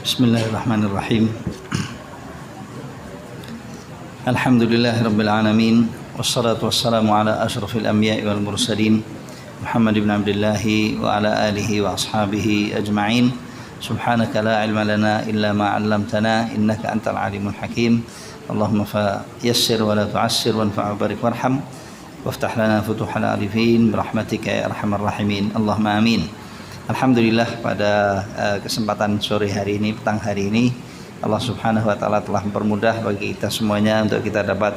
Bismillahirrahmanirrahim. Alhamdulillahirabbil alamin wassalatu wassalamu ala asyrafil anbiya'i wal mursalin Muhammad ibn Abdullah wa ala alihi wa ashabihi ajma'in. Subhanaka la ilma lana illa ma 'allamtana innaka antal alimul hakim. Allahumma fayassir wa la tu'assir wanfa' barik warham waftah lana futuhal arifin birahmatika ya arhamar rahimin. Allahumma amin. Alhamdulillah, pada kesempatan sore hari ini, petang hari ini, Allah Subhanahu wa taala telah mempermudah bagi kita semuanya untuk kita dapat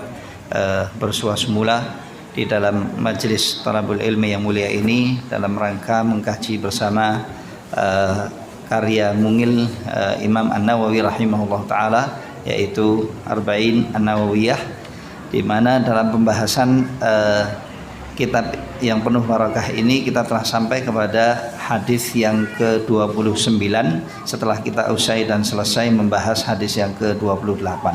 bersua semula di dalam majelis Thalabul Ilmi yang mulia ini dalam rangka mengkaji bersama karya mungil Imam An-Nawawi rahimahullah taala, yaitu Arba'in An-Nawawiyah, di mana dalam pembahasan kitab yang penuh barakah ini kita telah sampai kepada hadis yang ke-29 setelah kita usai dan selesai membahas hadis yang ke-28.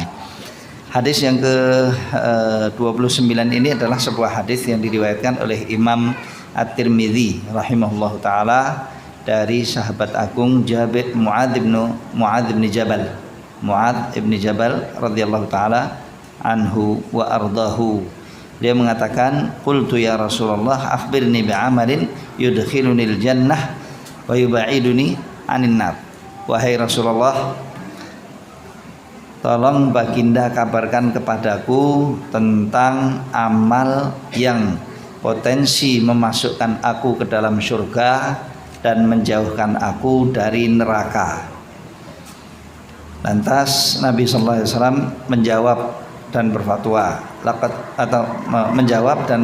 Hadis yang ke-29 ini adalah sebuah hadis yang diriwayatkan oleh Imam At-Tirmidzi rahimahullahu taala dari sahabat agung Jabir Mu'adz bin Jabal. Mu'adz bin Jabal radhiyallahu taala anhu wa ardahu. Dia mengatakan, qultu ya Rasulullah akhbirni bi'amalin yudkhilunil jannah wa yuba'iduni 'anin nar. Wahai Rasulullah, tolong baginda kabarkan kepadaku tentang amal yang potensi memasukkan aku ke dalam surga dan menjauhkan aku dari neraka. Lantas Nabi sallallahu alaihi wasallam menjawab dan berfatwa, menjawab dan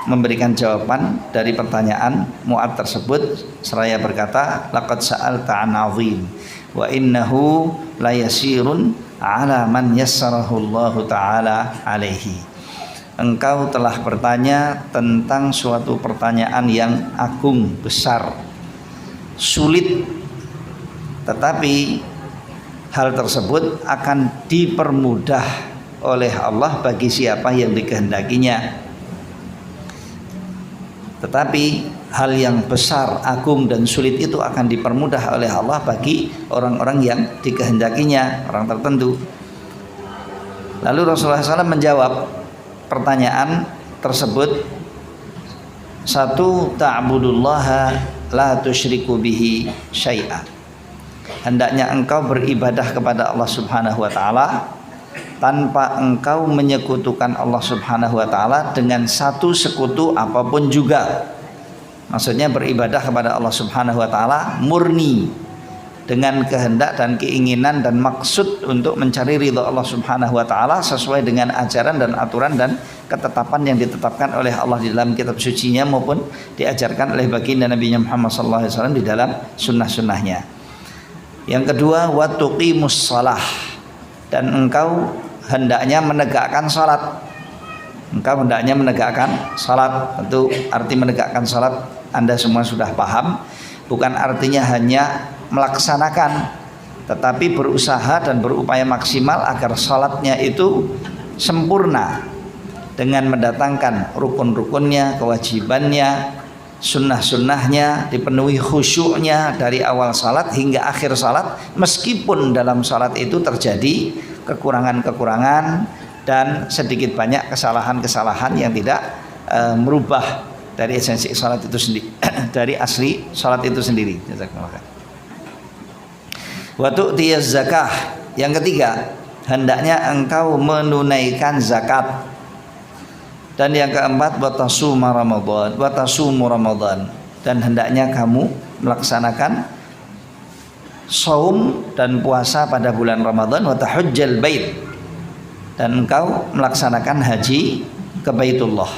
memberikan jawaban dari pertanyaan Mu'adz tersebut, seraya berkata, laqad sa'alta 'an 'azim wa innahu la yasirun 'ala man yassarahu Allah taala alaihi. Engkau telah bertanya tentang suatu pertanyaan yang agung, besar, sulit, tetapi hal tersebut akan dipermudah oleh Allah bagi siapa yang dikehendakinya. Tetapi hal yang besar, agung dan sulit itu akan dipermudah oleh Allah bagi orang-orang yang dikehendakinya, orang tertentu. Lalu Rasulullah SAW menjawab pertanyaan tersebut. Satu, ta'budullaha la tusyriku bihi syai'a. Hendaknya engkau beribadah kepada Allah Subhanahu wa taala tanpa engkau menyekutukan Allah Subhanahu wa taala dengan satu sekutu apapun juga. Maksudnya beribadah kepada Allah Subhanahu wa taala murni dengan kehendak dan keinginan dan maksud untuk mencari ridha Allah Subhanahu wa taala sesuai dengan ajaran dan aturan dan ketetapan yang ditetapkan oleh Allah di dalam kitab sucinya maupun diajarkan oleh baginda Nabi Muhammad SAW di dalam sunnah-sunnahnya. Yang kedua, wa tuqimus shalah, dan engkau hendaknya menegakkan salat. Engkau hendaknya menegakkan salat. Tentu arti menegakkan salat Anda semua sudah paham. Bukan artinya hanya melaksanakan, tetapi berusaha dan berupaya maksimal agar salatnya itu sempurna dengan mendatangkan rukun-rukunnya, kewajibannya, sunnah-sunnahnya, dipenuhi khusyuknya dari awal salat hingga akhir salat, meskipun dalam salat itu terjadi kekurangan-kekurangan dan sedikit banyak kesalahan-kesalahan yang tidak merubah dari esensi salat itu sendiri, dari asli salat itu sendiri. Wa tu'tiyaz zakah. Yang ketiga, hendaknya engkau menunaikan zakat. Dan yang keempat, wa tasumu Ramadan, dan hendaknya kamu melaksanakan saum dan puasa pada bulan Ramadan, wa tahujjal bait, dan engkau melaksanakan haji ke Baitullah.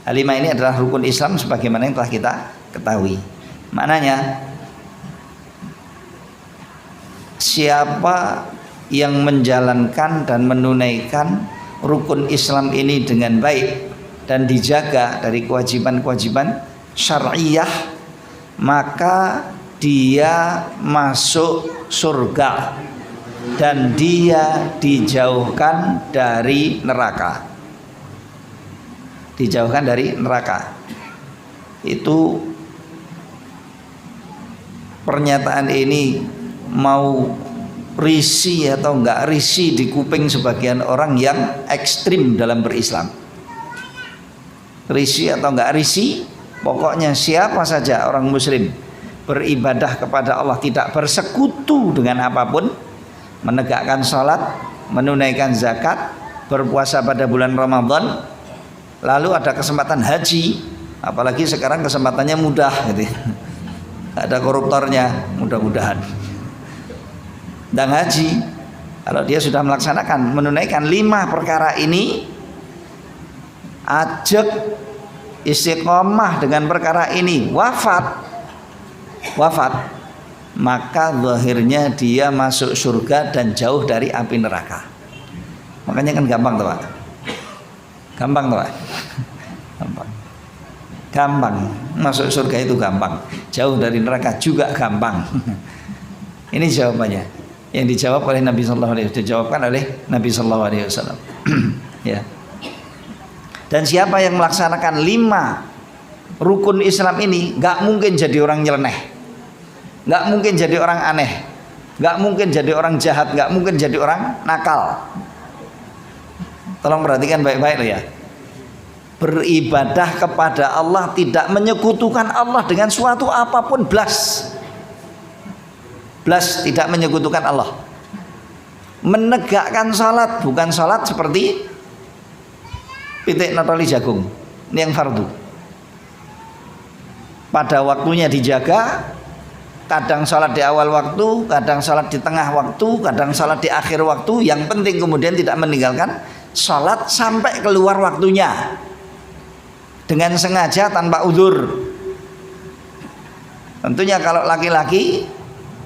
Lima ini adalah rukun Islam sebagaimana yang telah kita ketahui. Maknanya, siapa yang menjalankan dan menunaikan rukun Islam ini dengan baik dan dijaga dari kewajiban-kewajiban syar'iyah, maka dia masuk surga dan dia dijauhkan dari neraka. Dijauhkan dari neraka. Itu pernyataan ini mau risih atau enggak risih di kuping sebagian orang yang ekstrim dalam berislam. Risih atau enggak risih, pokoknya siapa saja orang muslim beribadah kepada Allah tidak bersekutu dengan apapun, menegakkan salat, menunaikan zakat, berpuasa pada bulan Ramadan, lalu ada kesempatan haji, apalagi sekarang kesempatannya mudah gitu. Ada koruptornya mudah-mudahan. Dan haji, kalau dia sudah melaksanakan menunaikan 5 perkara ini, ajak istiqomah dengan perkara ini, wafat, maka zahirnya dia masuk surga dan jauh dari api neraka. Makanya kan gampang tuh Pak. Gampang tuh Pak. Gampang. Masuk surga itu gampang. Jauh dari neraka juga gampang. Ini jawabannya. Yang dijawab oleh Nabi sallallahu alaihi wasallam, dijawabkan oleh Nabi sallallahu alaihi wasallam. Ya. Dan siapa yang melaksanakan 5 rukun Islam ini, nggak mungkin jadi orang nyeleneh, nggak mungkin jadi orang aneh, nggak mungkin jadi orang jahat, nggak mungkin jadi orang nakal. Tolong perhatikan baik-baik loh ya. Beribadah kepada Allah, tidak menyekutukan Allah dengan suatu apapun, blas tidak menyekutukan Allah. Menegakkan salat, bukan salat seperti pitik natoli jagung, ini yang fardu. Pada waktunya dijaga, kadang salat di awal waktu, kadang salat di tengah waktu, kadang salat di akhir waktu. Yang penting kemudian tidak meninggalkan salat sampai keluar waktunya, dengan sengaja tanpa uzur. Tentunya kalau laki-laki,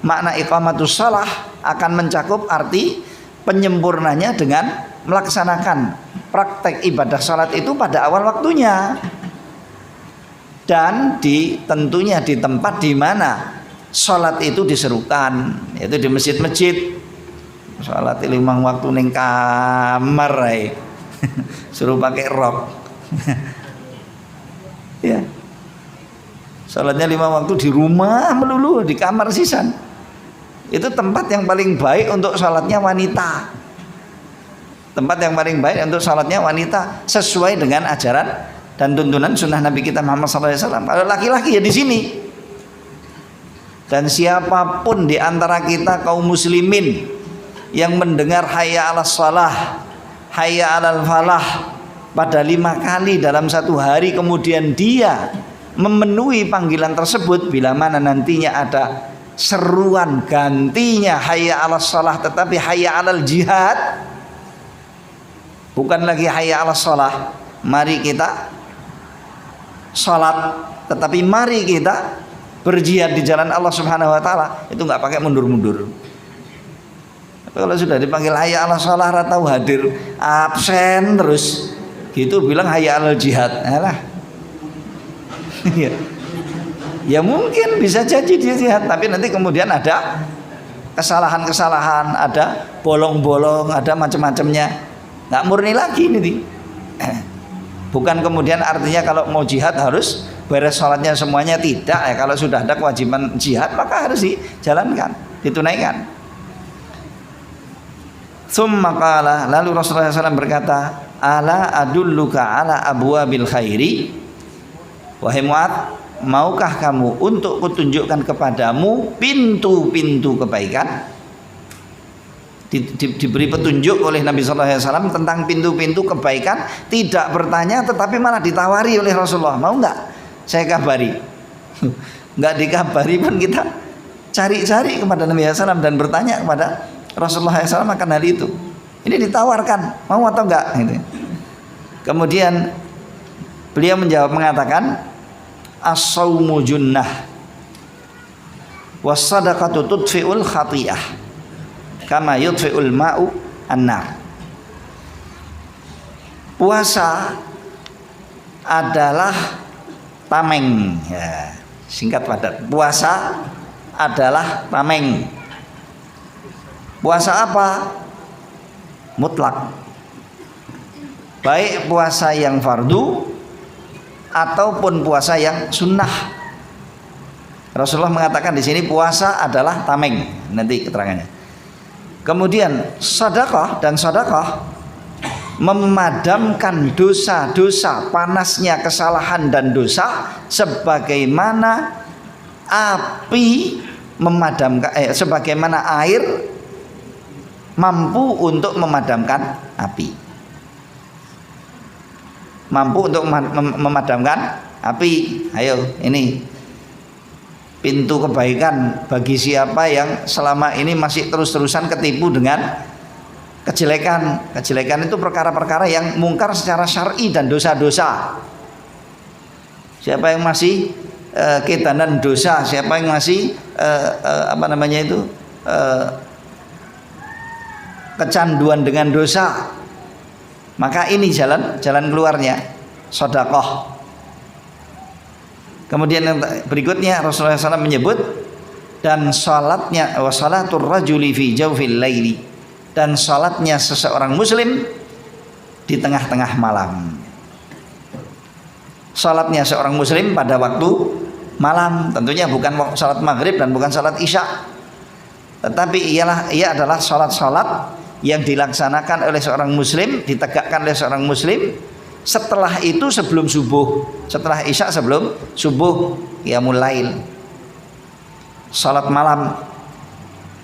makna iqamatus shalah akan mencakup arti penyempurnanya dengan melaksanakan praktek ibadah salat itu pada awal waktunya, dan tentunya di tempat di mana salat itu diserukan, yaitu di masjid-masjid. Salat 5 waktu ning kamar ae. Suruh pakai rok. Ya. Salatnya 5 waktu di rumah melulu, di kamar sisan. Itu tempat yang paling baik untuk salatnya wanita. Tempat yang paling baik untuk salatnya wanita sesuai dengan ajaran dan tuntunan sunnah Nabi kita Muhammad SAW. Kalau laki-laki ya di sini. Dan siapapun di antara kita kaum muslimin yang mendengar hayya 'alas shalah, hayya 'alal falah pada 5 kali dalam satu hari, kemudian dia memenuhi panggilan tersebut, bila mana nantinya ada seruan gantinya hayya 'alas shalah tetapi hayya 'alal jihad, bukan lagi hayya 'alas shalah, mari kita salat, tetapi mari kita berjihad di jalan Allah Subhanahu wa taala, itu enggak pakai mundur-mundur. Kalau sudah dipanggil hayya 'alas shalah ratau hadir, absen terus, gitu bilang hayya 'alal jihad. Alah. Ya mungkin bisa jadi dia jihad, tapi nanti kemudian ada kesalahan-kesalahan, ada bolong-bolong, ada macam-macamnya, nggak murni lagi nih. Bukan kemudian artinya kalau mau jihad harus beres sholatnya semuanya, tidak ya. Kalau sudah ada kewajiban jihad maka harus dijalankan, ditunaikan. Tsumma qala, lalu Rasulullah SAW berkata, ala adulluka ala abwabil khairi, wahai Mu'adz, maukah kamu untuk kutunjukkan kepadamu pintu-pintu kebaikan? Diberi petunjuk oleh Nabi SAW tentang pintu-pintu kebaikan, tidak bertanya tetapi malah ditawari oleh Rasulullah, mau nggak saya kabari? Nggak dikabari pun kita cari-cari kepada Nabi SAW dan bertanya kepada Rasulullah SAW akan hal itu. Ini ditawarkan, mau atau enggak? Gitu. Kemudian beliau menjawab mengatakan, as-shaumu junnah was-sadaqatu tudfi'ul khati'ah kama yudfi'ul ma'u an-nar. Puasa adalah tameng, ya, singkat padat. Puasa adalah tameng. Puasa apa? Mutlak. Baik puasa yang fardu ataupun puasa yang sunnah. Rasulullah mengatakan di sini puasa adalah tameng, nanti keterangannya. Kemudian sedekah, dan sedekah memadamkan dosa-dosa, panasnya kesalahan dan dosa sebagaimana api memadamkan sebagaimana air mampu untuk memadamkan api. Mampu untuk memadamkan api. Ayo, ini pintu kebaikan bagi siapa yang selama ini masih terus-terusan ketipu dengan kejelekan. Kejelekan itu perkara-perkara yang mungkar secara syar'i dan dosa-dosa. Siapa yang masih ketanan dosa, siapa yang masih kecanduan dengan dosa, maka ini jalan keluarnya, sedekah. Kemudian yang berikutnya Rasulullah SAW menyebut, dan salatnya wa salatul rajuli fi jawfil laili, dan salatnya seseorang muslim di tengah-tengah malam. Salatnya seorang muslim pada waktu malam, tentunya bukan salat maghrib dan bukan salat isya, tetapi ia adalah salat-salat yang dilaksanakan oleh seorang muslim, ditegakkan oleh seorang muslim setelah itu sebelum subuh, setelah isya sebelum subuh, qiyamul lail, salat malam.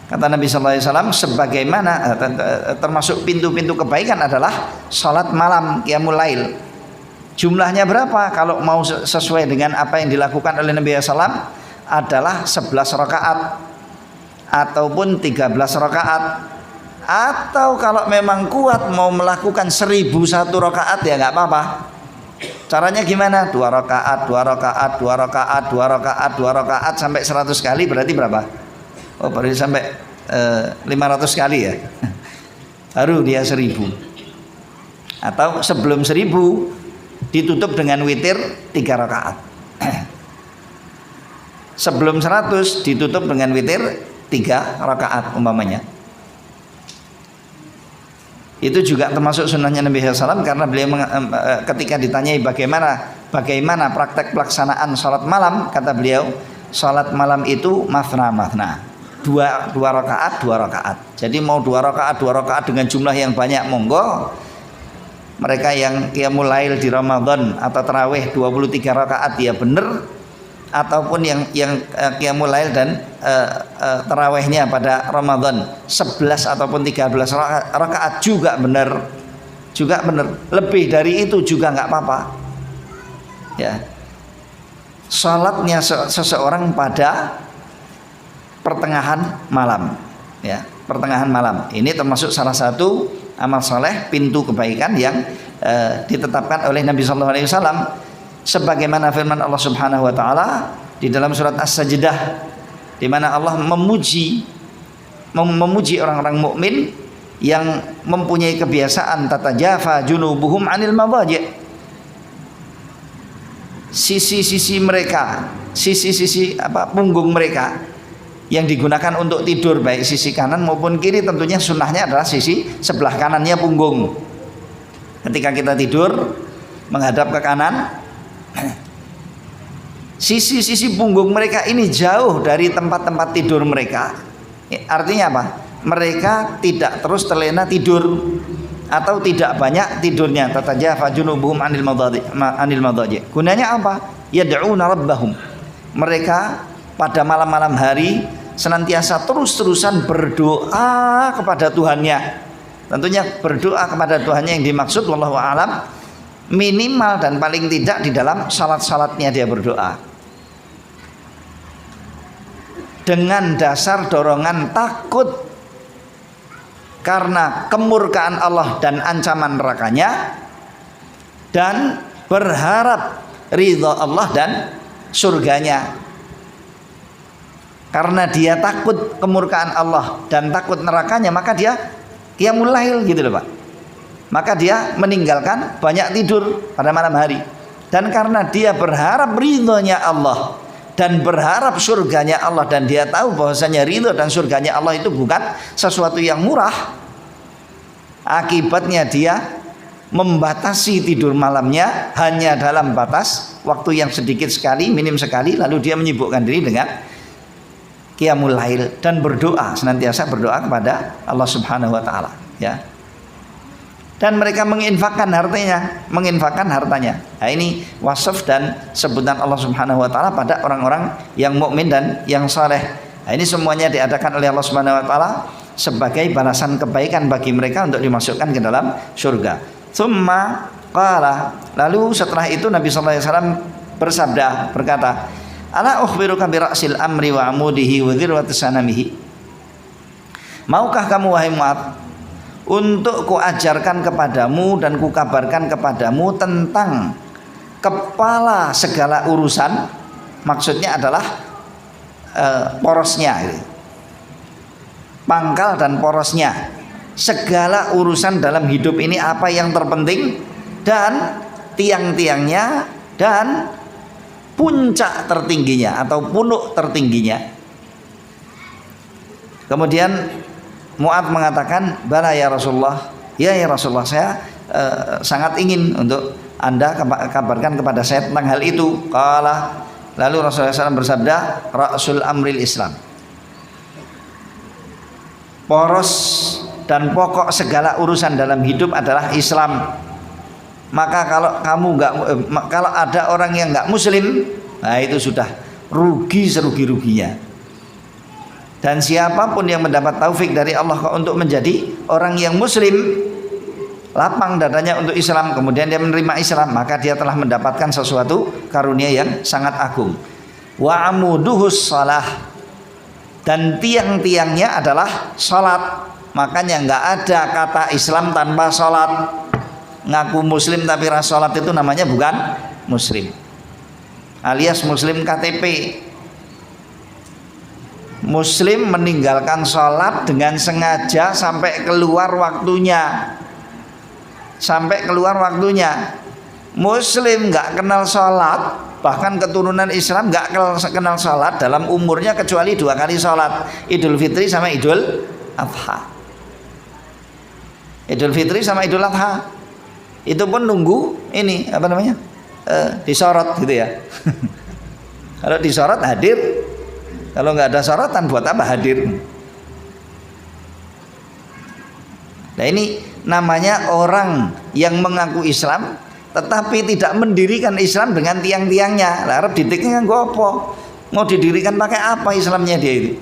Kata Nabi sallallahu alaihi wasallam, sebagaimana termasuk pintu-pintu kebaikan adalah salat malam, qiyamul lail. Jumlahnya berapa? Kalau mau sesuai dengan apa yang dilakukan oleh Nabi SAW adalah 11 rakaat ataupun 13 rakaat, atau kalau memang kuat mau melakukan 1001 rakaat ya nggak apa-apa. Caranya gimana? 2 rakaat, 2 rakaat, 2 rakaat, 2 rakaat, 2 rakaat sampai 100 kali berarti berapa? Oh, berarti sampai 500 kali ya. Baru dia 1000. Atau sebelum 1000 ditutup dengan witir 3 rakaat. Sebelum 100 ditutup dengan witir 3 rakaat umpamanya. Itu juga termasuk sunnahnya Nabi SAW, karena beliau ketika ditanyai bagaimana praktek pelaksanaan sholat malam, kata beliau, sholat malam itu mathna, 2 rakaat, 2 rakaat. Jadi mau 2 rakaat, 2 rakaat dengan jumlah yang banyak, monggo. Mereka yang qiyamul lail di Ramadan atau tarawih 23 rakaat ya benar, ataupun yang qiyamul lail dan tarawihnya pada Ramadan 11 ataupun 13 rakaat juga benar. Lebih dari itu juga nggak apa-apa. Ya. Salatnya seseorang pada pertengahan malam, ya, pertengahan malam. Ini termasuk salah satu amal soleh, pintu kebaikan yang ditetapkan oleh Nabi Sallallahu Alaihi Wasallam, sebagaimana firman Allah Subhanahu Wa Taala di dalam surat As-Sajdah, di mana Allah memuji orang-orang mukmin yang mempunyai kebiasaan tatajafa junubuhum anil madaji', sisi-sisi mereka, sisi-sisi punggung mereka yang digunakan untuk tidur, baik sisi kanan maupun kiri, tentunya sunnahnya adalah sisi sebelah kanannya punggung. Ketika kita tidur menghadap ke kanan, sisi-sisi punggung mereka ini jauh dari tempat-tempat tidur mereka. Artinya apa? Mereka tidak terus terlena tidur atau tidak banyak tidurnya. Tatajafa junubuhum anil madaji'. Gunanya apa? Yad'una rabbahum. Mereka pada malam-malam hari senantiasa terus-terusan berdoa kepada Tuhannya. Tentunya berdoa kepada Tuhannya yang dimaksud wallahu a'lam minimal dan paling tidak di dalam salat-salatnya dia berdoa dengan dasar dorongan takut karena kemurkaan Allah dan ancaman nerakanya, dan berharap ridha Allah dan surganya. Karena dia takut kemurkaan Allah dan takut nerakanya, maka dia qiyamul lail gitu loh Pak. Maka dia meninggalkan banyak tidur pada malam hari. Dan karena dia berharap ridhonya Allah dan berharap surganya Allah, dan dia tahu bahwasanya ridho dan surganya Allah itu bukan sesuatu yang murah, akibatnya dia membatasi tidur malamnya hanya dalam batas waktu yang sedikit sekali, minim sekali, lalu dia menyibukkan diri dengan qiyamul lail dan berdoa, senantiasa berdoa kepada Allah Subhanahu wa taala, ya. Dan mereka menginfakkan hartanya. Nah, ini wasaf dan sebutan Allah Subhanahu wa taala pada orang-orang yang mukmin dan yang saleh. Nah, ini semuanya diadakan oleh Allah Subhanahu wa taala sebagai balasan kebaikan bagi mereka untuk dimasukkan ke dalam surga. Tsumma qala, lalu setelah itu Nabi sallallahu alaihi wasallam bersabda, berkata, ala ukhbiruka bi ra'sil amri wa amudihi wa dhirwati sanamihi. Maukah kamu wahai Mu'adz untuk kuajarkan kepadamu dan kukabarkan kepadamu tentang kepala segala urusan, maksudnya adalah porosnya, pangkal dan porosnya segala urusan dalam hidup ini, apa yang terpenting dan tiang-tiangnya dan puncak tertingginya atau punuk tertingginya. Kemudian Mu'adz mengatakan, bala ya Rasulullah, ya Rasulullah, saya sangat ingin untuk Anda kabarkan kepada saya tentang hal itu. Qala, lalu Rasulullah SAW bersabda, ra'sul amril Islam, poros dan pokok segala urusan dalam hidup adalah Islam. Maka kalau ada orang yang nggak Muslim, nah itu sudah rugi serugi-ruginya. Dan siapapun yang mendapat taufik dari Allah untuk menjadi orang yang Muslim, lapang dadanya untuk Islam, kemudian dia menerima Islam, maka dia telah mendapatkan sesuatu karunia yang sangat agung. Wa amuduhus shalah, dan tiang-tiangnya adalah salat. Makanya nggak ada kata Islam tanpa salat. Ngaku Muslim tapi ras salat itu namanya bukan Muslim, alias Muslim KTP. Muslim meninggalkan sholat dengan sengaja sampai keluar waktunya. Muslim nggak kenal sholat, bahkan keturunan Islam nggak kenal sholat dalam umurnya kecuali 2 kali sholat, Idul Fitri sama Idul Adha. Idul Fitri sama Idul Adha itu pun nunggu ini apa namanya, disorot gitu ya. Kalau disorot hadir. Kalau nggak ada sorotan buat apa hadir? Nah, ini namanya orang yang mengaku Islam tetapi tidak mendirikan Islam dengan tiang-tiangnya. Lah arep ditiknya nggo apa? Mau didirikan pakai apa Islamnya dia itu?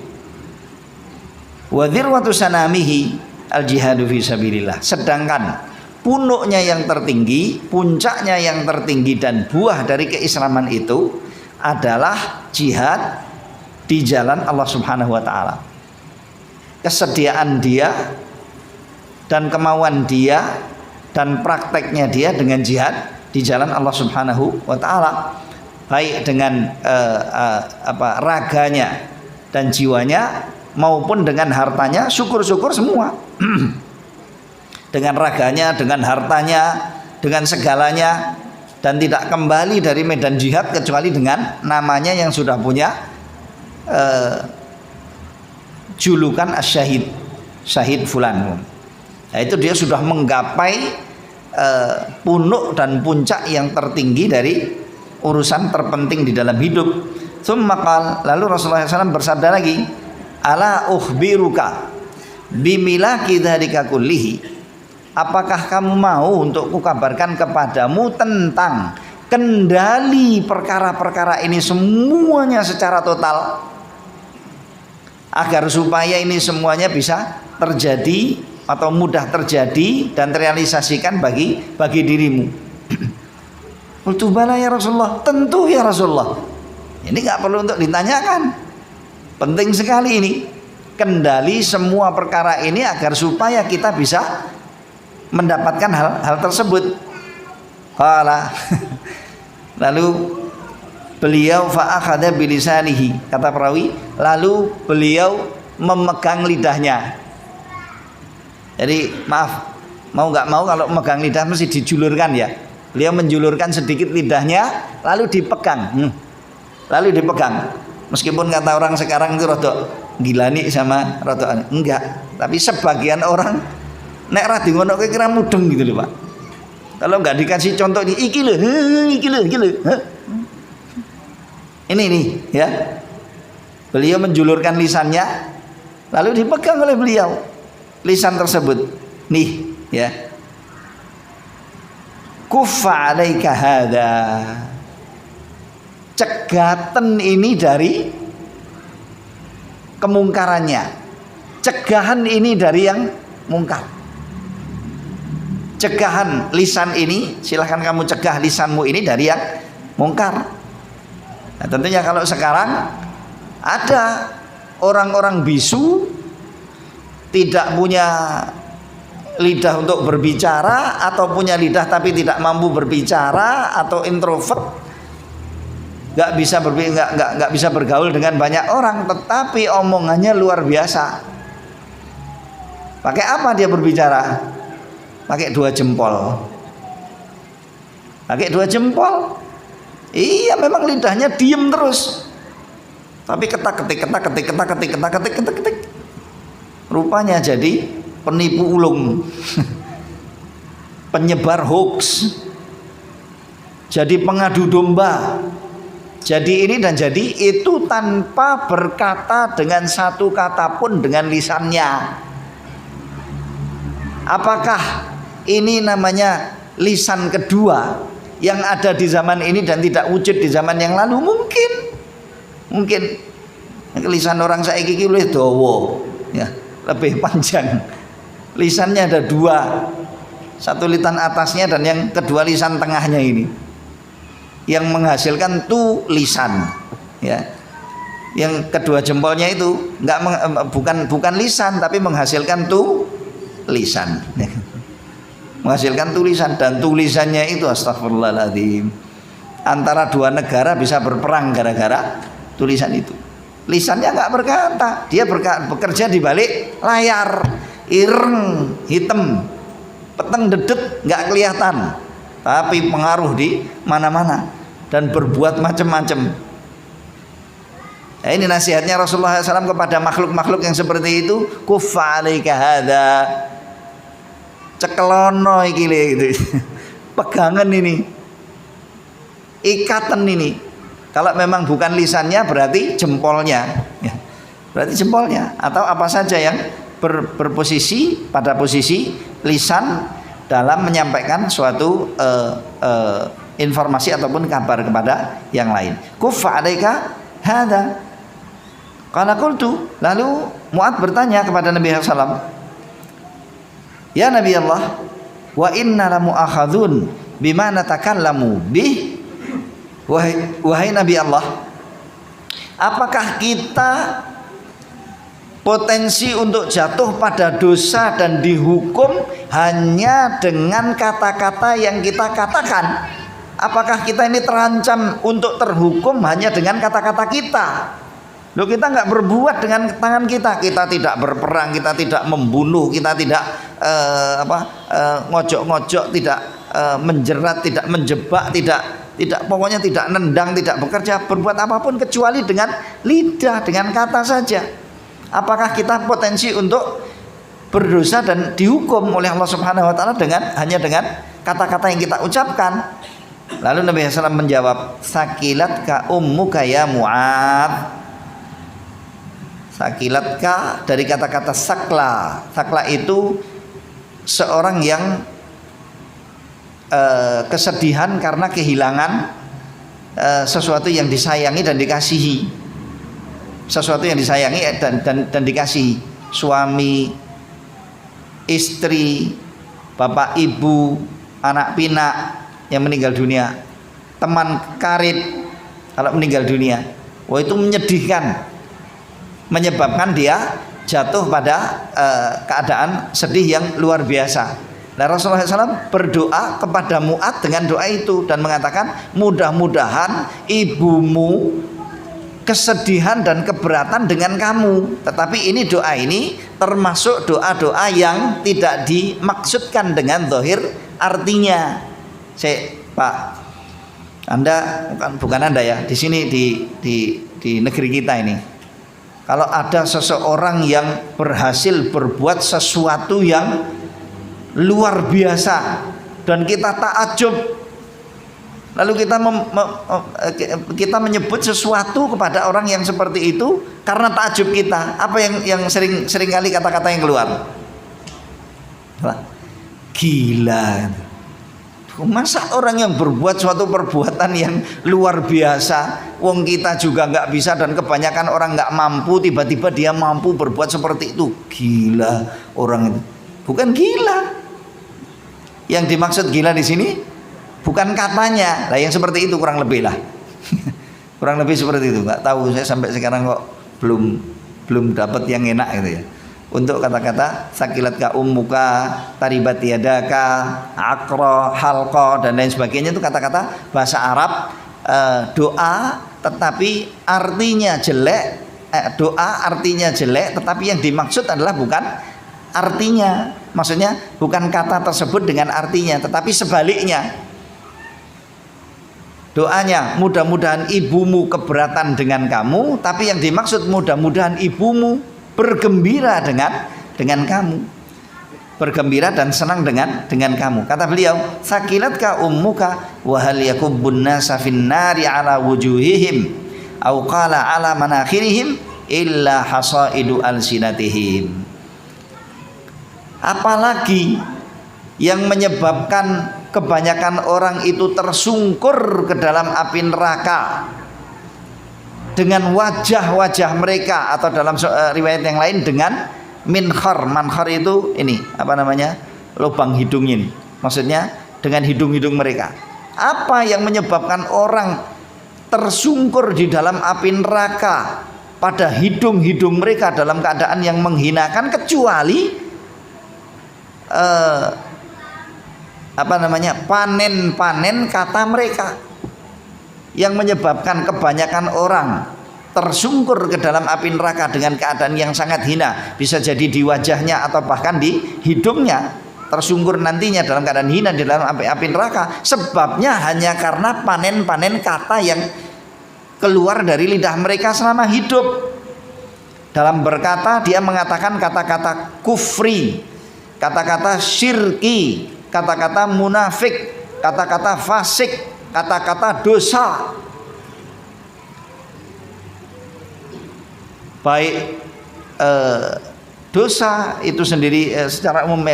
Wa dzirwatu sanamihi al-jihadu fi sabilillah. Sedangkan punuknya yang tertinggi, puncaknya yang tertinggi dan buah dari keislaman itu adalah jihad di jalan Allah Subhanahu wa taala. Kesediaan dia dan kemauan dia dan prakteknya dia dengan jihad di jalan Allah Subhanahu wa taala, baik dengan raganya dan jiwanya maupun dengan hartanya, syukur-syukur semua. Dengan raganya, dengan hartanya, dengan segalanya, dan tidak kembali dari medan jihad kecuali dengan namanya yang sudah punya julukan asyahid, syahid fulan. Nah, itu dia sudah menggapai punuk dan puncak yang tertinggi dari urusan terpenting di dalam hidup. Lalu Rasulullah SAW bersabda lagi, ala ukhbiruka bimilaki dzalika kullihi, apakah kamu mau untuk kukabarkan kepadamu tentang kendali perkara-perkara ini semuanya secara total, agar supaya ini semuanya bisa terjadi atau mudah terjadi dan terrealisasikan bagi dirimu. Qultu bala ya Rasulullah, tentu ya Rasulullah. Ini nggak perlu untuk ditanyakan, penting sekali ini kendali semua perkara ini agar supaya kita bisa mendapatkan hal tersebut. Qala lalu beliau fa'akhadha bilisanihi, kata perawi, lalu beliau memegang lidahnya. Jadi maaf, mau nggak mau kalau memegang lidah mesti dijulurkan ya. Beliau menjulurkan sedikit lidahnya lalu dipegang. Meskipun kata orang sekarang itu rada gilani sama rada enggak, tapi sebagian orang nek ra dingono kira mudeng gitu loh Pak. Kalau nggak dikasih contoh iki lho, Ini nih ya. Beliau menjulurkan lisannya, lalu dipegang oleh beliau lisan tersebut. Nih ya. Kuffa 'alaika hadza. Cegatan ini dari kemungkarannya. Cegahan ini dari yang mungkar. Cegahan lisan ini, silahkan kamu cegah lisanmu ini dari yang mungkar. Nah, tentunya kalau sekarang ada orang-orang bisu, tidak punya lidah untuk berbicara, atau punya lidah tapi tidak mampu berbicara, atau introvert, nggak bisa bergaul dengan banyak orang, tetapi omongannya luar biasa. Pakai apa dia berbicara? Pakai 2 jempol. Pakai 2 jempol. Iya, memang lidahnya diem terus, tapi ketak-ketik. Rupanya jadi penipu ulung, penyebar hoax, jadi pengadu domba, jadi ini dan jadi itu tanpa berkata dengan satu kata pun dengan lisannya. Apakah ini namanya lisan kedua yang ada di zaman ini dan tidak wujud di zaman yang lalu? Mungkin lisan orang saiki iki luwih dawa ya, lebih panjang. Lisannya ada 2, satu lisan atasnya dan yang kedua lisan tengahnya ini, yang menghasilkan tulisan ya. Yang kedua jempolnya itu bukan lisan tapi menghasilkan tulisan. Menghasilkan tulisan, dan tulisannya itu astagfirullahaladzim, antara 2 negara bisa berperang gara-gara tulisan itu. Lisannya nggak berkata, dia bekerja di balik layar, ireng, hitam, peteng dedet nggak kelihatan, tapi pengaruh di mana-mana dan berbuat macam-macam. Nah, ini nasihatnya Rasulullah SAW kepada makhluk-makhluk yang seperti itu. Kuffa 'alaika hadza. Cekelono iki gitu. Pegangan ini, ikatan ini. Kalau memang bukan lisannya berarti jempolnya ya. Berarti jempolnya atau apa saja yang berposisi pada posisi lisan dalam menyampaikan suatu informasi ataupun kabar kepada yang lain. Kuffa 'alaika hadza. Qala qultu, lalu Mu'adz bertanya kepada Nabi SAW, ya Nabi Allah, wa inna la mu'akhadzun bima natakallamu bih. Wahai Nabi Allah, apakah kita potensi untuk jatuh pada dosa dan dihukum hanya dengan kata-kata yang kita katakan? Apakah kita ini terancam untuk terhukum hanya dengan kata-kata kita? Loh, kita nggak berbuat dengan tangan kita, kita tidak berperang, kita tidak membunuh, kita tidak ngojok-ngojok, tidak menjerat, tidak menjebak, tidak pokoknya tidak nendang, tidak bekerja, berbuat apapun kecuali dengan lidah, dengan kata saja. Apakah kita potensi untuk berdosa dan dihukum oleh Allah Subhanahu wa taala hanya dengan kata-kata yang kita ucapkan? Lalu Nabi SAW menjawab, sakilatka ummuka ya Mu'adz. Sakilatka dari kata-kata sakla. Sakla itu seorang yang kesedihan karena kehilangan sesuatu yang disayangi dan dikasihi. Sesuatu yang disayangi dan dikasihi. Suami, istri, bapak ibu, anak pinak yang meninggal dunia, teman karib kalau meninggal dunia. Wah, itu menyedihkan, menyebabkan dia jatuh pada keadaan sedih yang luar biasa. Nah, Rasulullah SAW berdoa kepada Mu'adz dengan doa itu dan mengatakan, mudah-mudahan ibumu kesedihan dan keberatan dengan kamu. Tetapi ini doa ini termasuk doa-doa yang tidak dimaksudkan dengan zahir artinya. Pak, Anda bukan Anda ya, di sini di negeri kita ini, kalau ada seseorang yang berhasil berbuat sesuatu yang luar biasa dan kita takjub, Lalu kita menyebut sesuatu kepada orang yang seperti itu karena takjub kita. Apa yang sering kali kata-kata yang keluar? Gila. Masa orang yang berbuat suatu perbuatan yang luar biasa, wong kita juga nggak bisa dan kebanyakan orang nggak mampu, tiba-tiba dia mampu berbuat seperti itu. Gila orang itu. Bukan gila. Yang dimaksud gila di sini bukan katanya, lah yang seperti itu kurang lebih lah. Kurang lebih seperti itu. Nggak tahu, saya sampai sekarang kok belum dapat yang enak gitu ya. Untuk kata-kata sakilat ka ummuka, taribat yadaka, akra, halqa dan lain sebagainya, itu kata-kata bahasa Arab, doa tetapi artinya jelek, doa artinya jelek tetapi yang dimaksud adalah bukan artinya. Maksudnya bukan kata tersebut dengan artinya, tetapi sebaliknya. Doanya mudah-mudahan ibumu keberatan dengan kamu, tapi yang dimaksud mudah-mudahan ibumu bergembira dengan kamu, bergembira dan senang dengan kamu. Kata beliau, sakilatka ummuka wa hal yakubbun nasa fin nari ala wujuhihim au qala ala manakhirihim illa hasaidu alsinatihim. Apalagi yang menyebabkan kebanyakan orang itu tersungkur ke dalam api neraka dengan wajah-wajah mereka, atau dalam riwayat yang lain dengan minkhar. Mankhar itu ini apa namanya, lubang hidung ini, maksudnya dengan hidung-hidung mereka. Apa yang menyebabkan orang tersungkur di dalam api neraka pada hidung-hidung mereka dalam keadaan yang menghinakan, kecuali panen-panen kata mereka. Yang menyebabkan kebanyakan orang tersungkur ke dalam api neraka dengan keadaan yang sangat hina, bisa jadi di wajahnya atau bahkan di hidungnya, tersungkur nantinya dalam keadaan hina di dalam api neraka, sebabnya hanya karena panen-panen kata yang keluar dari lidah mereka selama hidup. Dalam berkata dia mengatakan kata-kata kufri, kata-kata syirki, kata-kata munafik, kata-kata fasik, kata-kata dosa. Baik dosa itu sendiri secara umum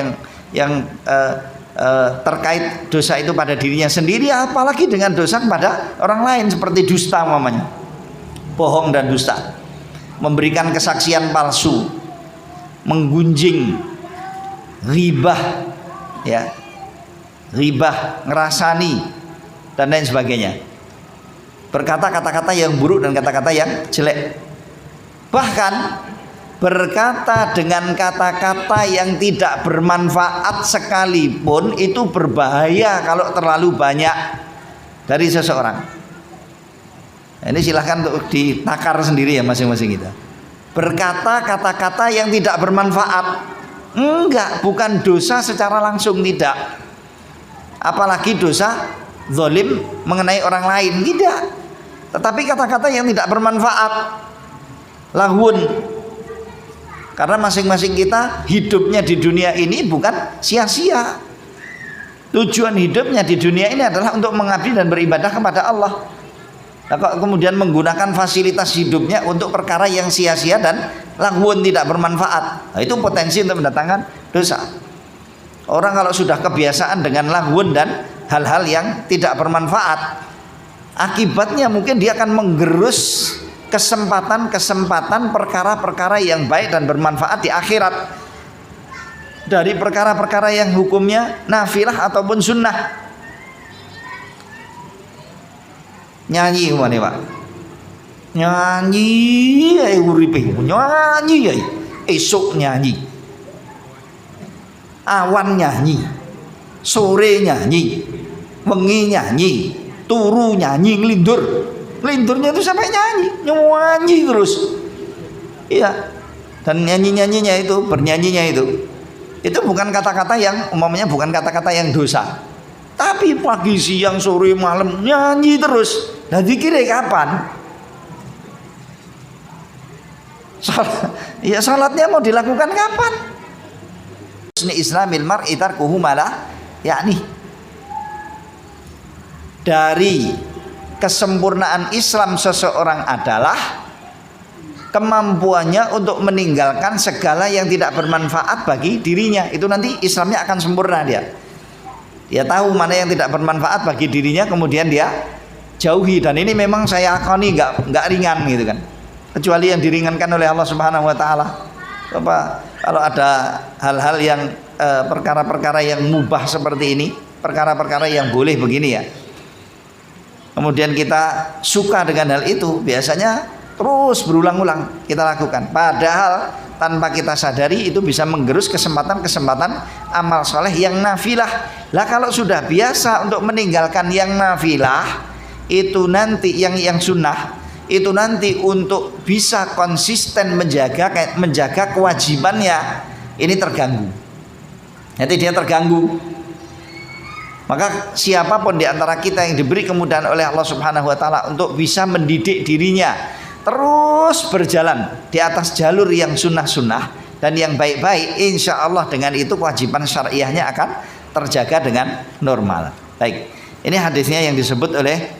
yang terkait dosa itu pada dirinya sendiri, apalagi dengan dosa kepada orang lain seperti dusta umpamanya, bohong dan dusta, memberikan kesaksian palsu, menggunjing, ribah, ya, ribah, ngerasani dan lain sebagainya, berkata kata-kata yang buruk dan kata-kata yang jelek, bahkan berkata dengan kata-kata yang tidak bermanfaat sekalipun itu berbahaya kalau terlalu banyak dari seseorang. Ini silahkan untuk ditakar sendiri ya masing-masing kita. Berkata kata-kata yang tidak bermanfaat, bukan dosa secara langsung, tidak, apalagi dosa zalim mengenai orang lain, tidak, tetapi kata-kata yang tidak bermanfaat, lahun. Karena masing-masing kita hidupnya di dunia ini bukan sia-sia. Tujuan hidupnya di dunia ini adalah untuk mengabdi dan beribadah kepada Allah. Nah, kok kemudian menggunakan fasilitas hidupnya untuk perkara yang sia-sia dan lahun, tidak bermanfaat, nah, itu potensi untuk mendatangkan dosa. Orang kalau sudah kebiasaan dengan lahun dan hal-hal yang tidak bermanfaat, akibatnya mungkin dia akan menggerus kesempatan-kesempatan perkara-perkara yang baik dan bermanfaat di akhirat, dari perkara-perkara yang hukumnya nafilah ataupun sunnah. Nyanyi umane Pak, nyanyi ya uripe, nyanyi ya esok nyanyi, awan nyanyi, sore nyanyi, wengi nyanyi, turu nyanyi, ngelindurnya itu sampai nyanyi terus. Iya. Dan nyanyinya itu, bernyanyinya itu bukan kata-kata yang umumnya, bukan kata-kata yang dosa, tapi pagi siang sore malam nyanyi terus. Nah dikira kapan? Salatnya mau dilakukan kapan? Husni islamil mar'i tarkuhu malah yakni. dari kesempurnaan Islam seseorang adalah kemampuannya untuk meninggalkan segala yang tidak bermanfaat bagi dirinya. Itu nanti Islamnya akan sempurna dia. Dia tahu mana yang tidak bermanfaat bagi dirinya, kemudian dia jauhi. Dan ini memang saya akoni nggak ringan gitu kan. Kecuali yang diringankan oleh Allah Subhanahu Wa Taala. Kalau ada hal-hal yang perkara-perkara yang mubah seperti ini, perkara-perkara yang boleh begini ya. Kemudian kita suka dengan hal itu, biasanya terus berulang-ulang kita lakukan. Padahal tanpa kita sadari itu bisa menggerus kesempatan-kesempatan amal soleh yang nafilah. Lah kalau sudah biasa untuk meninggalkan yang nafilah, itu nanti yang sunnah, itu nanti untuk bisa konsisten menjaga kewajibannya ini terganggu. Nanti dia terganggu. Maka siapapun di antara kita yang diberi kemudahan oleh Allah Subhanahu Wa Taala untuk bisa mendidik dirinya terus berjalan di atas jalur yang sunnah-sunnah dan yang baik-baik, insya Allah dengan itu kewajiban syariahnya akan terjaga dengan normal. Baik, ini hadisnya yang disebut oleh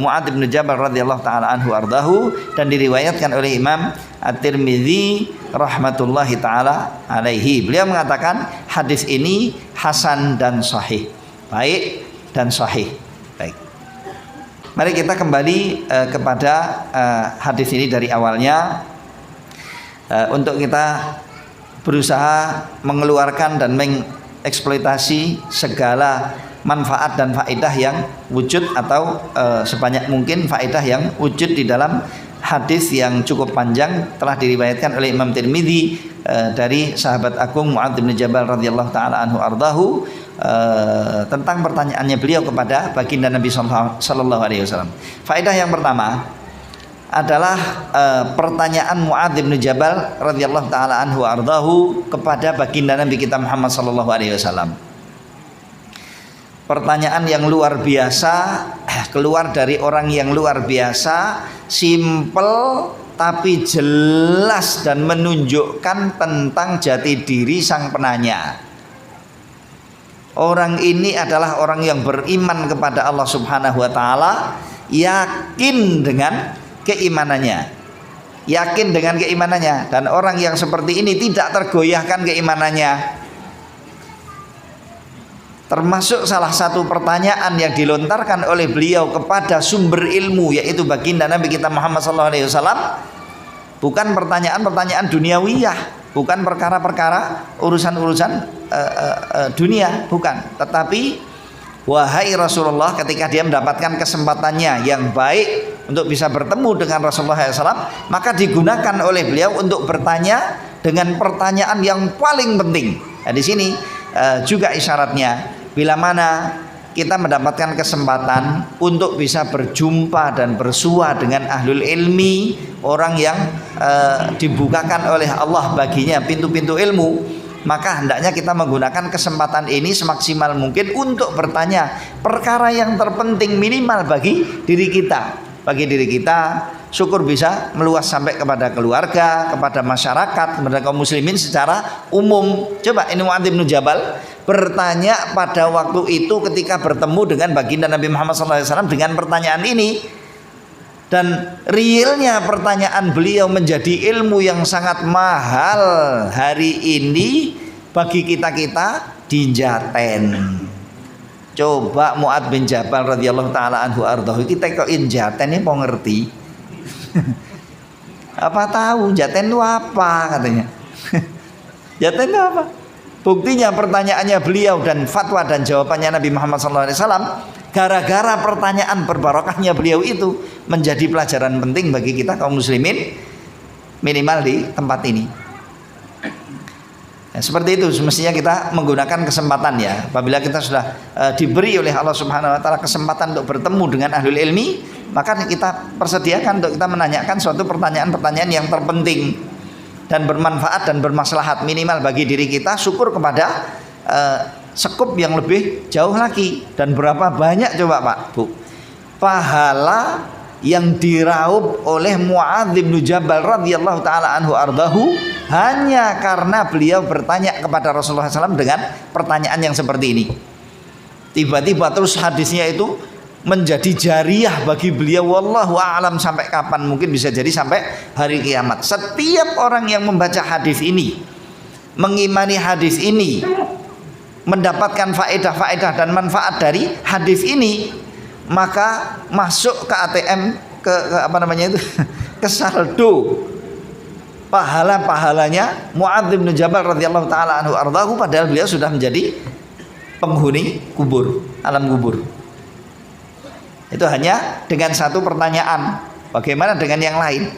Mu'adz bin Jabal radhiyallahu taala anhu ardahu, dan diriwayatkan oleh Imam At-Tirmidzi rahmatullahi taala alaihi. Beliau mengatakan hadis ini hasan dan sahih, baik dan sahih. Baik, mari kita kembali kepada hadis ini dari awalnya, untuk kita berusaha mengeluarkan dan mengeksploitasi segala manfaat dan faedah yang wujud, atau sebanyak mungkin faedah yang wujud di dalam hadis yang cukup panjang telah diriwayatkan oleh Imam Tirmidzi dari sahabat agung Mu'adz bin Jabal radhiyallahu taala anhu ardahu, tentang pertanyaannya beliau kepada baginda Nabi sallallahu alaihi wasallam. Faedah yang pertama adalah pertanyaan Mu'adz bin Jabal radhiyallahu taala anhu ardahu kepada baginda Nabi kita Muhammad sallallahu alaihi wasallam. Pertanyaan yang luar biasa, keluar dari orang yang luar biasa, simple tapi jelas dan menunjukkan tentang jati diri sang penanya. Orang ini adalah orang yang beriman kepada Allah Subhanahu Wa Taala, yakin dengan keimanannya, yakin dengan keimanannya, dan orang yang seperti ini tidak tergoyahkan keimanannya. Termasuk salah satu pertanyaan yang dilontarkan oleh beliau kepada sumber ilmu, yaitu baginda Nabi kita Muhammad SAW, bukan pertanyaan-pertanyaan duniawiyah, bukan perkara-perkara urusan-urusan dunia, bukan. Tetapi wahai Rasulullah, ketika dia mendapatkan kesempatannya yang baik untuk bisa bertemu dengan Rasulullah SAW, maka digunakan oleh beliau untuk bertanya dengan pertanyaan yang paling penting. Nah, di sini juga isyaratnya, bila mana kita mendapatkan kesempatan untuk bisa berjumpa dan bersua dengan ahlul ilmi, orang yang dibukakan oleh Allah baginya pintu-pintu ilmu, maka hendaknya kita menggunakan kesempatan ini semaksimal mungkin untuk bertanya perkara yang terpenting minimal bagi diri kita. Bagi diri kita, syukur bisa meluas sampai kepada keluarga, kepada masyarakat, kepada kaum muslimin secara umum. Coba ini Mu'adz bin Jabal bertanya pada waktu itu ketika bertemu dengan baginda Nabi Muhammad SAW dengan pertanyaan ini, dan realnya pertanyaan beliau menjadi ilmu yang sangat mahal hari ini bagi kita-kita di Jaten. Coba Mu'adz bin Jabal radhiyallahu taala anhu ardahu, kita kok Jaten ini mau ngerti apa tahu Jaten itu apa katanya. Jaten itu apa? Buktinya pertanyaannya beliau dan fatwa dan jawabannya Nabi Muhammad SAW, gara-gara pertanyaan berbarokahnya beliau itu menjadi pelajaran penting bagi kita kaum muslimin, minimal di tempat ini. Ya, seperti itu semestinya kita menggunakan kesempatan ya. Apabila kita sudah diberi oleh Allah Subhanahu Wa Taala kesempatan untuk bertemu dengan ahlul ilmi, maka kita persediakan untuk kita menanyakan suatu pertanyaan-pertanyaan yang terpenting dan bermanfaat dan bermaslahat minimal bagi diri kita. Syukur kepada sekup yang lebih jauh lagi. Dan berapa banyak coba Pak Bu pahala yang diraup oleh Mu'adz bin Jabal radhiyallahu taala anhu ardahu hanya karena beliau bertanya kepada Rasulullah SAW dengan pertanyaan yang seperti ini. Tiba-tiba terus hadisnya itu menjadi jariyah bagi beliau, wallahu a'lam sampai kapan, mungkin bisa jadi sampai hari kiamat. Setiap orang yang membaca hadis ini, mengimani hadis ini, mendapatkan faedah-faedah dan manfaat dari hadis ini, maka masuk ke ATM, ke apa namanya itu ke saldo pahala-pahalanya Mu'adz bin Jabal radhiyallahu taala anhu ardhahu, padahal beliau sudah menjadi penghuni kubur, alam kubur. Itu hanya dengan satu pertanyaan, bagaimana dengan yang lain?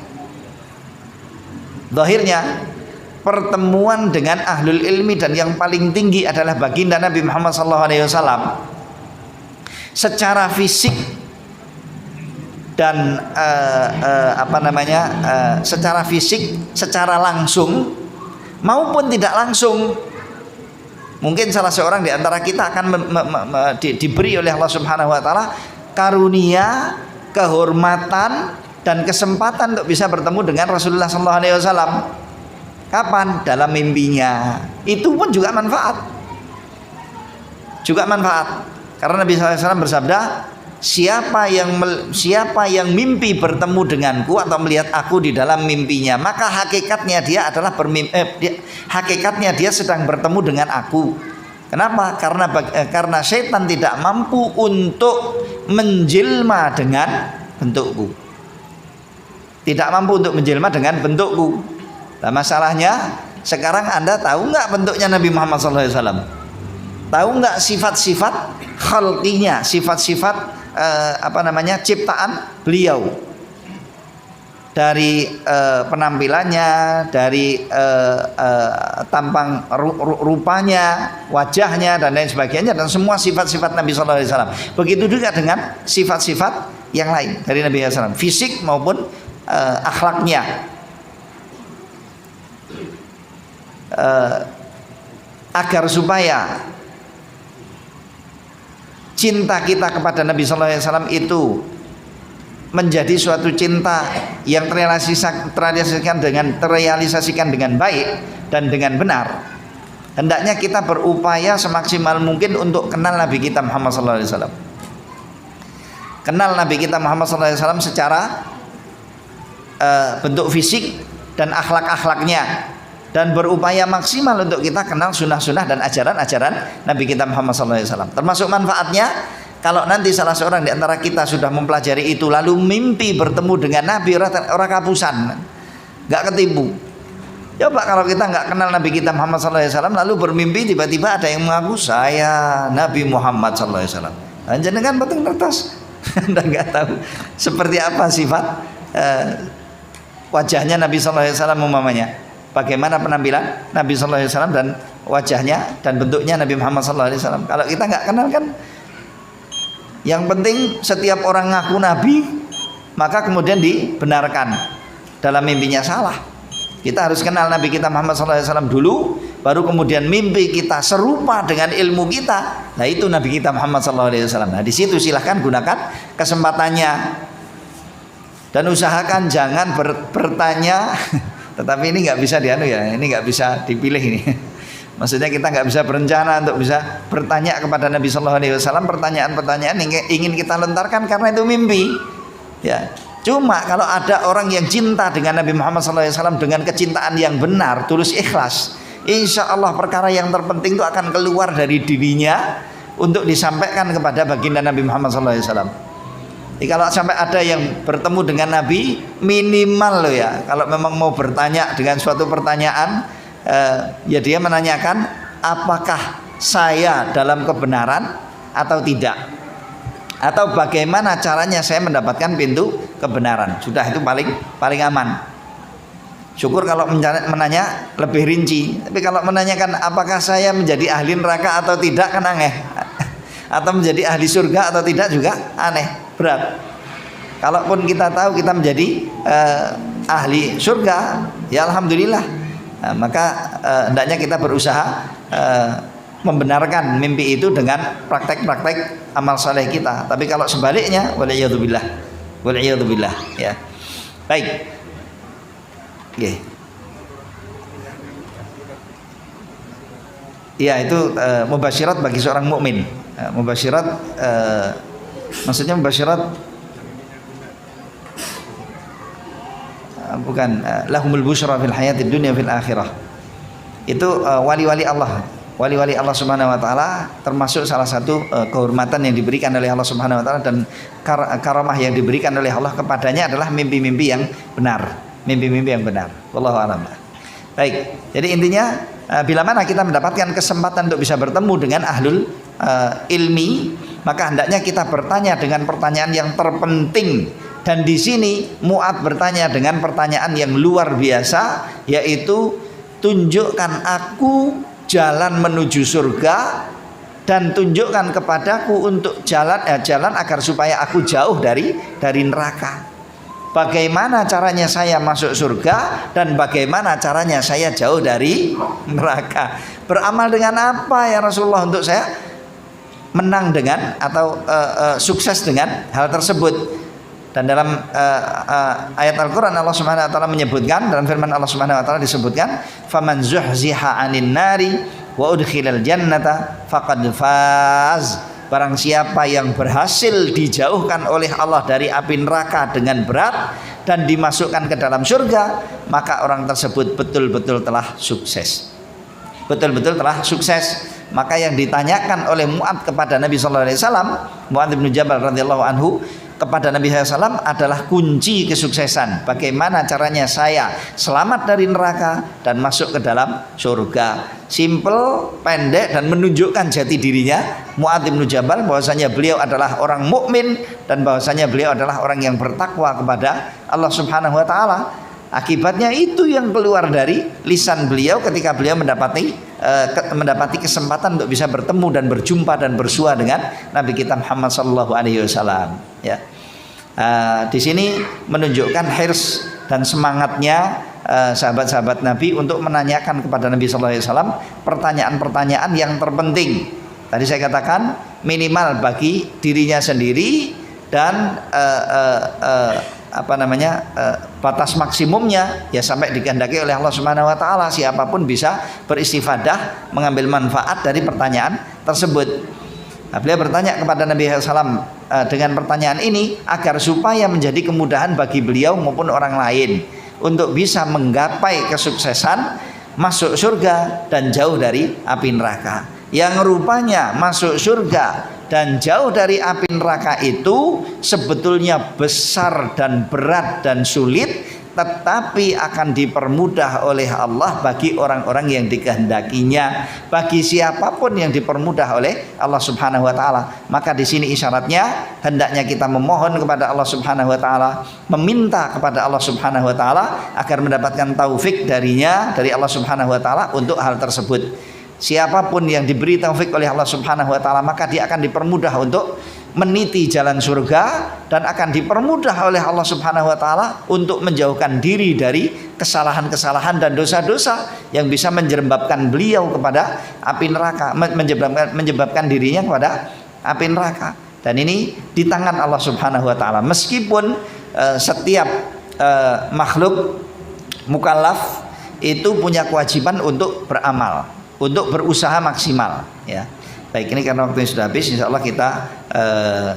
Zahirnya pertemuan dengan ahlul ilmi dan yang paling tinggi adalah baginda Nabi Muhammad SAW secara fisik dan secara fisik, secara langsung maupun tidak langsung. Mungkin salah seorang di antara kita akan diberi oleh Allah Subhanahu wa taala karunia, kehormatan dan kesempatan untuk bisa bertemu dengan Rasulullah SAW. Kapan? Dalam mimpinya. Itu pun juga manfaat. Karena Nabi SAW bersabda, siapa yang mimpi bertemu denganku atau melihat aku di dalam mimpinya, maka hakikatnya dia adalah hakikatnya dia sedang bertemu dengan aku. Kenapa? Karena setan tidak mampu untuk menjelma dengan bentukku. Tidak mampu untuk menjelma dengan bentukku. Nah, masalahnya sekarang Anda tahu nggak bentuknya Nabi Muhammad SAW? Tahu nggak sifat-sifat khalqinya, sifat-sifat ciptaan beliau, dari penampilannya, dari tampang rupanya, wajahnya dan lain sebagainya, dan semua sifat-sifat Nabi SAW. Begitu juga dengan sifat-sifat yang lain dari Nabi SAW, fisik maupun akhlaknya. Agar supaya cinta kita kepada Nabi SAW itu menjadi suatu cinta yang terrealisasikan dengan baik dan dengan benar, hendaknya kita berupaya semaksimal mungkin untuk kenal Nabi kita Muhammad SAW. Kenal Nabi kita Muhammad SAW secara bentuk fisik dan akhlak-akhlaknya, dan berupaya maksimal untuk kita kenal sunnah-sunnah dan ajaran-ajaran Nabi kita Muhammad SAW. Termasuk manfaatnya, kalau nanti salah seorang di antara kita sudah mempelajari itu lalu mimpi bertemu dengan Nabi, orang kapusan, nggak ketipu. Coba kalau kita nggak kenal Nabi kita Muhammad SAW lalu bermimpi tiba-tiba ada yang mengaku saya Nabi Muhammad SAW. Jangan betul kertas, Anda nggak tahu seperti apa sifat wajahnya Nabi SAW umpamanya. Bagaimana penampilan Nabi SAW dan wajahnya dan bentuknya Nabi Muhammad SAW. Kalau kita nggak kenal kan, yang penting setiap orang ngaku Nabi maka kemudian dibenarkan dalam mimpinya salah. Kita harus kenal Nabi kita Muhammad SAW dulu, baru kemudian mimpi kita serupa dengan ilmu kita. Nah itu Nabi kita Muhammad SAW. Nah di situ silahkan gunakan kesempatannya dan usahakan jangan bertanya. Tetapi ini nggak bisa ini nggak bisa dipilih ini. Maksudnya kita nggak bisa berencana untuk bisa bertanya kepada Nabi SAW pertanyaan-pertanyaan yang ingin kita lontarkan karena itu mimpi. Ya, cuma kalau ada orang yang cinta dengan Nabi Muhammad SAW dengan kecintaan yang benar, tulus ikhlas, insya Allah perkara yang terpenting itu akan keluar dari dirinya untuk disampaikan kepada baginda Nabi Muhammad SAW. Jadi kalau sampai ada yang bertemu dengan Nabi, minimal loh ya, kalau memang mau bertanya dengan suatu pertanyaan, ya dia menanyakan apakah saya dalam kebenaran atau tidak, atau bagaimana caranya saya mendapatkan pintu kebenaran. Sudah, itu paling aman. Syukur kalau menanya lebih rinci. Tapi kalau menanyakan apakah saya menjadi ahli neraka atau tidak kan aneh, atau menjadi ahli surga atau tidak juga aneh, berat. Kalaupun kita tahu kita menjadi ahli surga, ya alhamdulillah. Nah, maka hendaknya kita berusaha membenarkan mimpi itu dengan praktek-praktek amal saleh kita. Tapi kalau sebaliknya, waliyadzubillah, ya. Baik. Okay. Ya itu mubasyirat bagi seorang mukmin. Mubasyirat Maksudnya mubasyirat bukan lahumul busyra fil hayatid dunya fil akhirah. Itu wali-wali Allah. Wali-wali Allah Subhanahu wa taala termasuk salah satu kehormatan yang diberikan oleh Allah Subhanahu wa taala dan karamah yang diberikan oleh Allah kepadanya adalah mimpi-mimpi yang benar. Mimpi-mimpi yang benar. Wallahu a'lam. Baik. Jadi intinya bila mana kita mendapatkan kesempatan untuk bisa bertemu dengan ahlul ilmi, maka hendaknya kita bertanya dengan pertanyaan yang terpenting. Dan di sini Mu'adz bertanya dengan pertanyaan yang luar biasa, yaitu tunjukkan aku jalan menuju surga dan tunjukkan kepadaku untuk jalan agar supaya aku jauh dari neraka. Bagaimana caranya saya masuk surga dan bagaimana caranya saya jauh dari neraka? Beramal dengan apa ya Rasulullah untuk saya menang dengan atau sukses dengan hal tersebut? Dan dalam ayat Al-Quran Allah Subhanahu wa taala menyebutkan, dalam firman Allah Subhanahu wa taala disebutkan, faman zuhziha 'anil nari wa udkhilal jannata faqad faz. Barang siapa yang berhasil dijauhkan oleh Allah dari api neraka dengan berat dan dimasukkan ke dalam surga, maka orang tersebut betul-betul telah sukses. Betul-betul telah sukses. Maka yang ditanyakan oleh Mu'adz kepada Nabi sallallahu alaihi wasallam, Mu'adz bin Jabal radhiyallahu anhu, kepada Nabi SAW adalah kunci kesuksesan. Bagaimana caranya saya selamat dari neraka dan masuk ke dalam surga. Simple, pendek, dan menunjukkan jati dirinya Mu'adz bin Jabal bahwasanya beliau adalah orang mukmin dan bahwasanya beliau adalah orang yang bertakwa kepada Allah Subhanahu wa taala. Akibatnya itu yang keluar dari lisan beliau ketika beliau mendapati kesempatan untuk bisa bertemu dan berjumpa dan bersua dengan Nabi kita Muhammad sallallahu alaihi wasallam. Ya. Di sini menunjukkan hirs dan semangatnya sahabat-sahabat Nabi untuk menanyakan kepada Nabi sallallahu alaihi wasallam pertanyaan-pertanyaan yang terpenting. Tadi saya katakan minimal bagi dirinya sendiri dan batas maksimumnya ya sampai dikehendaki oleh Allah Subhanahu wa taala, siapapun bisa beristifadah mengambil manfaat dari pertanyaan tersebut. Nah, beliau bertanya kepada Nabi SAW dengan pertanyaan ini agar supaya menjadi kemudahan bagi beliau maupun orang lain untuk bisa menggapai kesuksesan masuk surga dan jauh dari api neraka. Yang rupanya masuk surga dan jauh dari api neraka itu sebetulnya besar dan berat dan sulit, tetapi akan dipermudah oleh Allah bagi orang-orang yang dikehendakinya, bagi siapapun yang dipermudah oleh Allah Subhanahu wa taala. Maka di sini isyaratnya hendaknya kita memohon kepada Allah Subhanahu wa taala, meminta kepada Allah Subhanahu wa taala agar mendapatkan taufik darinya, dari Allah Subhanahu wa taala untuk hal tersebut. Siapapun yang diberi taufik oleh Allah Subhanahu wa taala, maka dia akan dipermudah untuk meniti jalan surga dan akan dipermudah oleh Allah Subhanahu wa taala untuk menjauhkan diri dari kesalahan-kesalahan dan dosa-dosa yang bisa menyebabkan beliau kepada api neraka, menyebabkan dirinya kepada api neraka. Dan ini di tangan Allah Subhanahu wa taala. Meskipun setiap makhluk mukallaf itu punya kewajiban untuk beramal, untuk berusaha maksimal, ya. Baik, ini karena waktunya sudah habis, insya Allah kita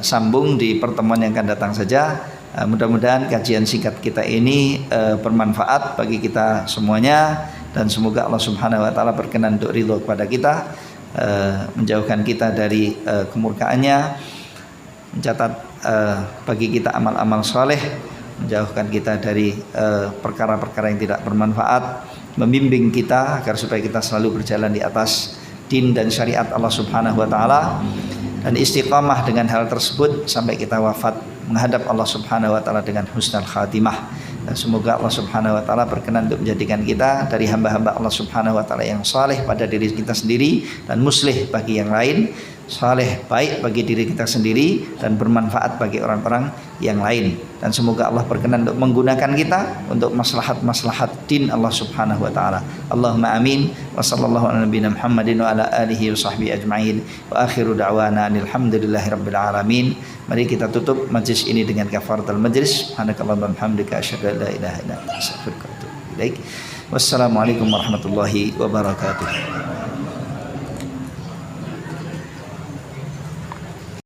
sambung di pertemuan yang akan datang saja. Mudah-mudahan kajian singkat kita ini bermanfaat bagi kita semuanya, dan semoga Allah Subhanahu wa taala berkenan untuk ridho kepada kita, menjauhkan kita dari kemurkaannya, mencatat bagi kita amal-amal soleh, menjauhkan kita dari perkara-perkara yang tidak bermanfaat, membimbing kita agar supaya kita selalu berjalan di atas din dan syariat Allah Subhanahu wa taala dan istiqamah dengan hal tersebut sampai kita wafat menghadap Allah Subhanahu wa taala dengan husnul khatimah. Dan semoga Allah Subhanahu wa taala berkenan untuk menjadikan kita dari hamba-hamba Allah Subhanahu wa taala yang saleh pada diri kita sendiri dan muslih bagi yang lain, saleh baik bagi diri kita sendiri dan bermanfaat bagi orang-orang yang lain. Dan semoga Allah berkenan untuk menggunakan kita untuk maslahat-maslahat din Allah Subhanahu wa taala. Allahumma amin. Wa sallallahu ala nabiyina Muhammadin wa ala alihi wa sahbihi ajma'in. Wa akhiru da'wana alhamdulillahirabbil alamin. Mari kita tutup majlis ini dengan kafaratul majlis. Subhanakallahumma wa bihamdika asyhadu an la ilaha illa anta astaghfiruka wa atubu ilaik. Wassalamualaikum warahmatullahi wabarakatuh.